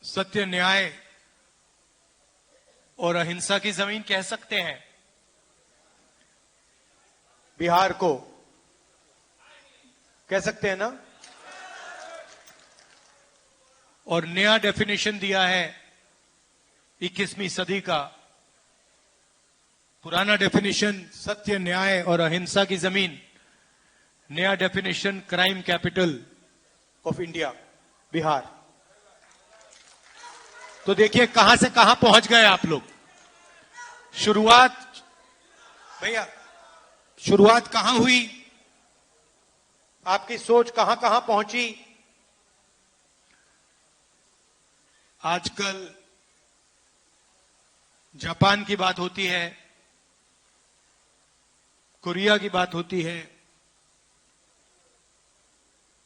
सत्य, न्याय और अहिंसा की जमीन कह सकते हैं बिहार को, कह सकते हैं ना। और नया डेफिनेशन दिया है 21वीं सदी का। पुराना डेफिनेशन सत्य, न्याय और अहिंसा की जमीन, नया definition crime capital of India Bihar. तो देखिए कहां से कहां पहुंच गए आप लोग। शुरुआत भैया, शुरुआत कहां हुई, आपकी सोच कहां कहां पहुंची। आजकल जापान की बात होती है, कोरिया की बात होती है,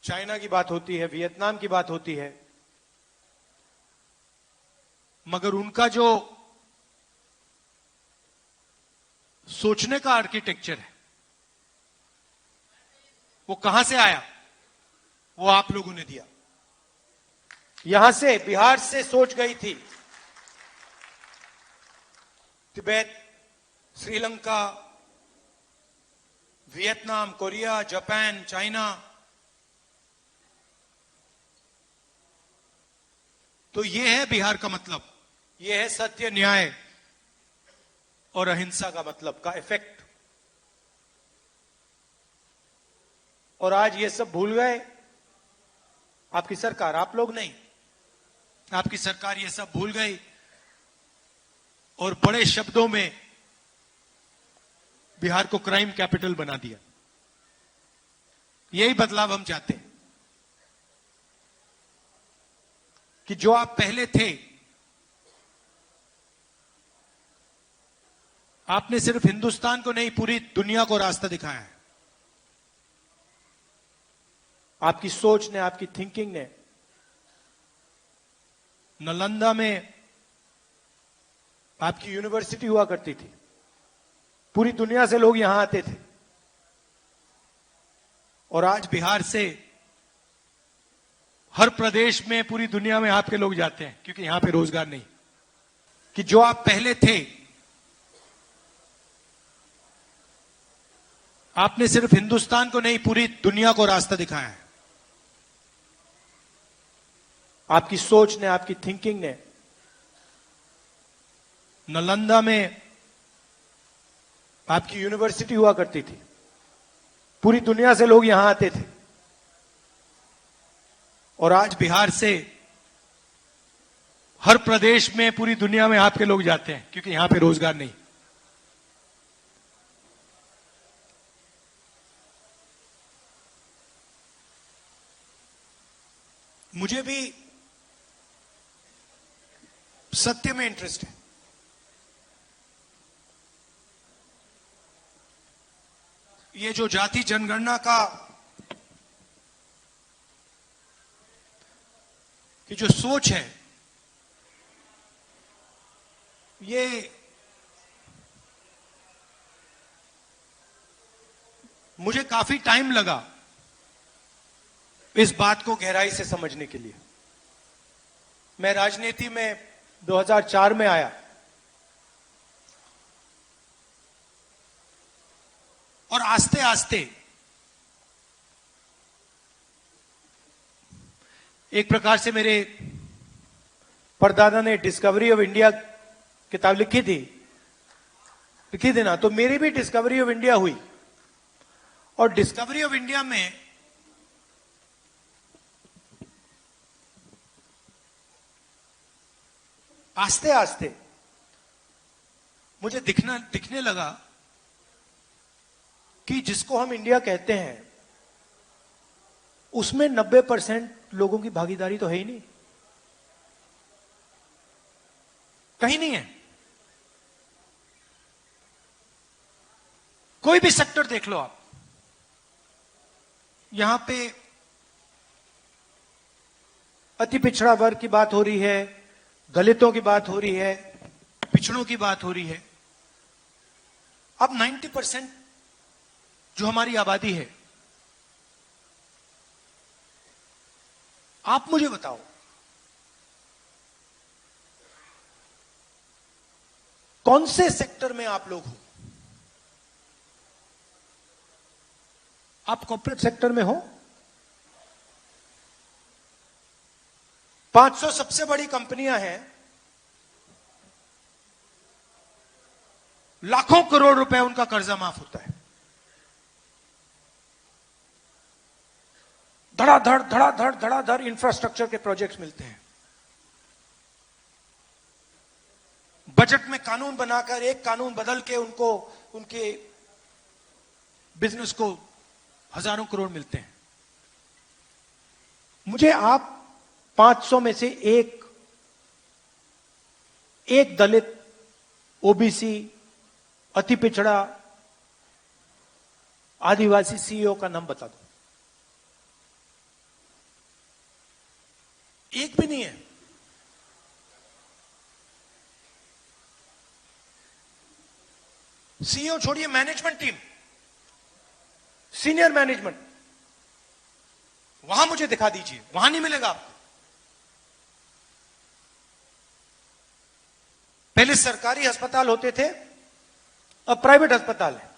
चाइना की बात होती है, वियतनाम की बात होती है, मगर उनका जो सोचने का आर्किटेक्चर है वो कहां से आया, वो आप लोगों ने दिया। यहां से, बिहार से सोच गई थी। Tibet, Sri Lanka, Vietnam, Korea, Japan, China. तो यह है बिहार का मतलब, यह है सत्य, न्याय और अहिंसा का मतलब, का इफेक्ट। और आज ये सब भूल गए आपकी सरकार, आप लोग नहीं, आपकी सरकार ये सब भूल गई और बड़े शब्दों में बिहार को क्राइम कैपिटल बना दिया। यही बदलाव हम चाहते हैं कि जो आप पहले थे, आपने सिर्फ हिंदुस्तान को नहीं पूरी दुनिया को रास्ता दिखाया है। आपकी सोच ने, आपकी थिंकिंग ने। नालंदा में आपकी यूनिवर्सिटी हुआ करती थी, पूरी दुनिया से लोग यहां आते थे। और आज बिहार से हर प्रदेश में, पूरी दुनिया में आपके लोग जाते हैं, क्योंकि यहां पे रोजगार नहीं। कि जो आप पहले थे, आपने सिर्फ हिंदुस्तान को नहीं पूरी दुनिया को रास्ता दिखाया है। आपकी सोच ने, आपकी थिंकिंग ने। नालंदा में आपकी यूनिवर्सिटी हुआ करती थी, पूरी दुनिया से लोग यहां आते थे। और आज बिहार से हर प्रदेश में, पूरी दुनिया में आपके लोग जाते हैं, क्योंकि यहां पे रोजगार नहीं। मुझे भी सत्य में इंटरेस्ट है। ये जो जाति जनगणना का कि जो सोच है, ये मुझे काफी टाइम लगा इस बात को गहराई से समझने के लिए। मैं राजनीति में 2004 में आया और आस्ते आस्ते एक प्रकार से मेरे परदादा ने डिस्कवरी ऑफ इंडिया किताब लिखी थी ना, तो मेरी भी डिस्कवरी ऑफ इंडिया हुई। और डिस्कवरी ऑफ इंडिया में आस्ते आस्ते मुझे दिखने लगा कि जिसको हम इंडिया कहते हैं उसमें 90% लोगों की भागीदारी तो है ही नहीं, कहीं नहीं है। कोई भी सेक्टर देख लो आप, यहां पे अति पिछड़ा वर्ग की बात हो रही है, दलितों की बात हो रही है, पिछड़ों की बात हो रही है। अब 90% जो हमारी आबादी है, आप मुझे बताओ कौन से सेक्टर में आप लोग हो? आप कॉर्पोरेट सेक्टर में हो? 500 सबसे बड़ी कंपनियां हैं, लाखों करोड़ रुपए उनका कर्जा माफ होता है। धड़ाधड़ इंफ्रास्ट्रक्चर के प्रोजेक्ट्स मिलते हैं। बजट में कानून बनाकर एक कानून बदल के उनको उनके बिजनेस को हजारों करोड़ मिलते हैं। मुझे आप 500 में से एक दलित, ओबीसी, अति पिछड़ा, आदिवासी सीईओ का नाम बता दो। एक भी नहीं है। सीईओ छोड़िए, मैनेजमेंट टीम, सीनियर मैनेजमेंट, वहां मुझे दिखा दीजिए। वहां नहीं मिलेगा आपको। पहले सरकारी अस्पताल होते थे, अब प्राइवेट अस्पताल है।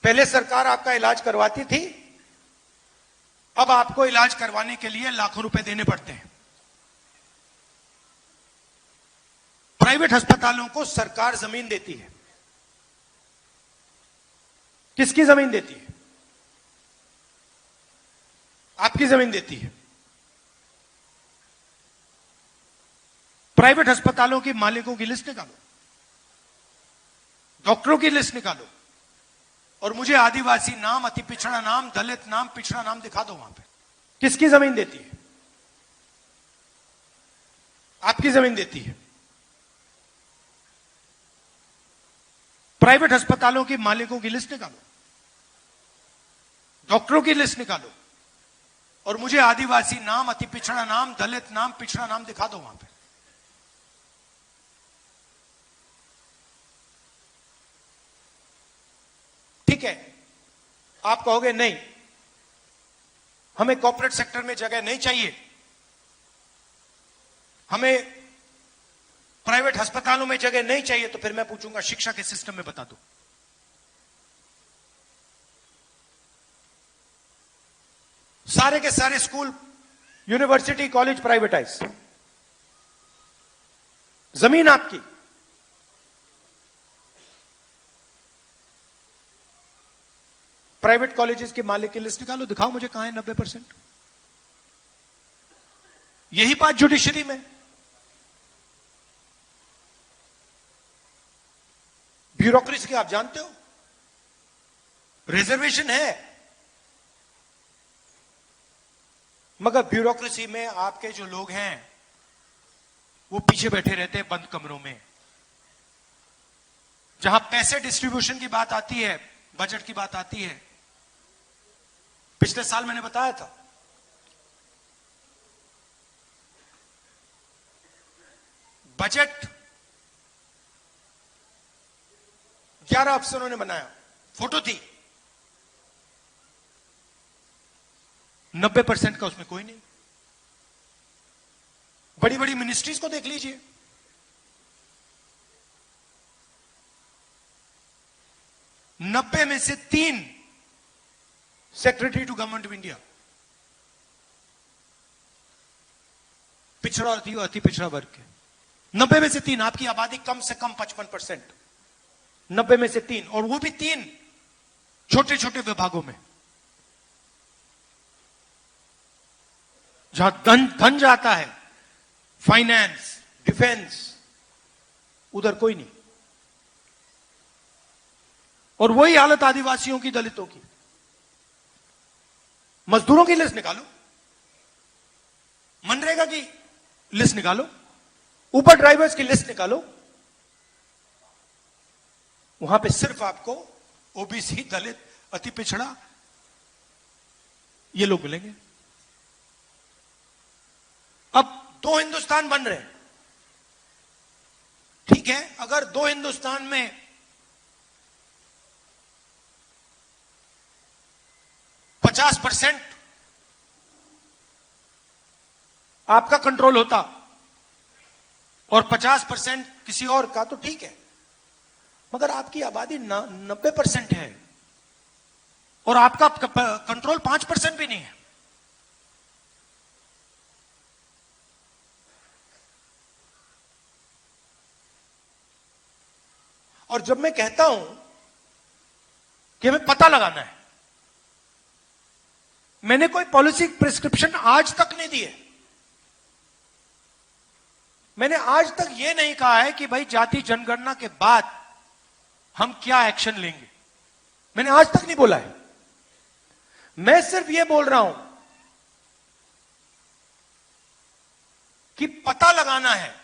पहले सरकार आपका इलाज करवाती थी, अब आपको इलाज करवाने के लिए लाखों रुपए देने पड़ते हैं। प्राइवेट अस्पतालों को सरकार जमीन देती है। किसकी जमीन देती है? आपकी जमीन देती है। प्राइवेट अस्पतालों के मालिकों की लिस्ट निकालो, डॉक्टरों की लिस्ट निकालो, और मुझे आदिवासी नाम, अति पिछड़ा नाम, दलित नाम, पिछड़ा नाम दिखा दो। वहां पे किसकी जमीन देती है? आपकी जमीन देती है। प्राइवेट अस्पतालों के मालिकों की लिस्ट निकालो, डॉक्टरों की लिस्ट निकालो, और मुझे आदिवासी नाम, अति पिछड़ा नाम, दलित नाम, पिछड़ा नाम दिखा दो। वहां पे ठीक है। आप कहोगे नहीं, हमें कॉर्पोरेट सेक्टर में जगह नहीं चाहिए, हमें प्राइवेट अस्पतालों में जगह नहीं चाहिए। तो फिर मैं पूछूंगा, शिक्षा के सिस्टम में बता दो। सारे के सारे स्कूल, यूनिवर्सिटी, कॉलेज प्राइवेटाइज, जमीन आपकी। प्राइवेट कॉलेजेस के मालिक की लिस्ट निकालो, दिखाओ मुझे कहां है 90%। यही बात जुडिशरी में। ब्यूरोक्रेसी की आप जानते हो, रिजर्वेशन है, मगर ब्यूरोक्रेसी में आपके जो लोग हैं वो पीछे बैठे रहते हैं बंद कमरों में। जहां पैसे डिस्ट्रीब्यूशन की बात आती है, बजट की बात आती है, पिछले साल मैंने बताया था, बजट 11 अफसरों ने बनाया, फोटो थी, 90% का उसमें कोई नहीं। बड़ी बड़ी मिनिस्ट्रीज को देख लीजिए, नब्बे में से 3 secretary to government of India पिछड़ा और अति पिछड़ा वर्ग के। 90 में से 3। आपकी आबादी कम से कम 55%। 90 में से 3, और वो भी 3 छोटे छोटे विभागों में, जहां धन जाता है, फाइनेंस, डिफेंस, उधर कोई नहीं। और वही हालत आदिवासियों की, दलितों की। मजदूरों की लिस्ट निकालो, मनरेगा की लिस्ट निकालो, ऊपर ड्राइवर्स की लिस्ट निकालो, वहां पे सिर्फ आपको ओबीसी, दलित, अति पिछड़ा, ये लोग मिलेंगे। अब 2 हिंदुस्तान बन रहे हैं, ठीक है। अगर 2 हिंदुस्तान में 50% आपका कंट्रोल होता, और 50% किसी और का, तो ठीक है। मगर आपकी आबादी 90% है और आपका कंट्रोल 5% भी नहीं है। और जब मैं कहता हूं कि हमें पता लगाना है, मैंने कोई पॉलिसी प्रिस्क्रिप्शन आज तक नहीं दी है। मैंने आज तक यह नहीं कहा है कि भाई जाति जनगणना के बाद हम क्या एक्शन लेंगे, मैंने आज तक नहीं बोला है। मैं सिर्फ यह बोल रहा हूं कि पता लगाना है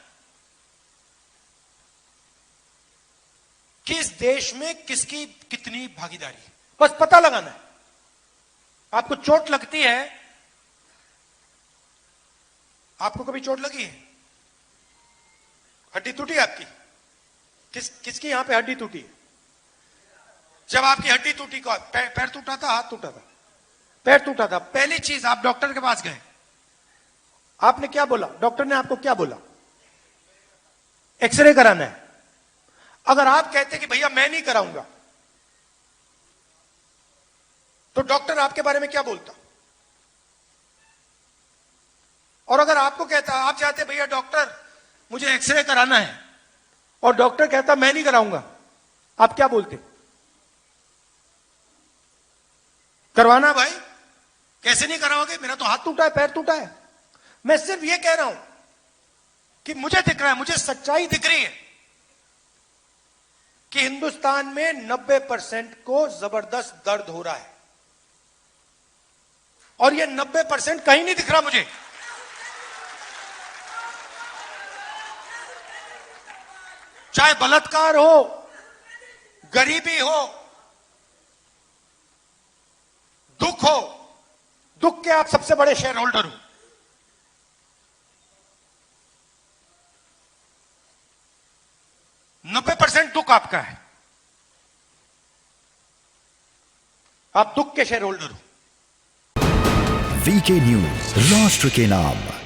कि इस देश में किसकी कितनी भागीदारी है, बस पता लगाना है। आपको चोट लगती है, आपको कभी चोट लगी है? हड्डी टूटी आपकी? किसकी यहां पे हड्डी टूटी है? जब आपकी हड्डी टूटी, को पैर टूटा था, हाथ टूटा था? पैर टूटा था। पहली चीज, आप डॉक्टर के पास गए, आपने क्या बोला? डॉक्टर ने आपको क्या बोला? एक्सरे कराना है। अगर आप कहते कि भैया मैं नहीं कराऊंगा, तो डॉक्टर आपके बारे में क्या बोलता? और अगर आपको कहता, आप चाहते भैया डॉक्टर मुझे एक्सरे कराना है, और डॉक्टर कहता मैं नहीं कराऊंगा, आप क्या बोलते? करवाना भाई, कैसे नहीं कराओगे, मेरा तो हाथ टूटा है, पैर टूटा है। मैं सिर्फ यह कह रहा हूं कि मुझे दिख रहा है, मुझे सच्चाई दिख रही है कि हिंदुस्तान में 90% को जबरदस्त दर्द हो रहा है, और यह 90% कहीं नहीं दिख रहा मुझे। चाहे बलात्कार हो, गरीबी हो, दुख हो, दुख के आप सबसे बड़े शेयर होल्डर हो। नब्बे % दुख आपका है, आप दुख के शेयर होल्डर हो। वीके न्यूज, राष्ट्र के नाम।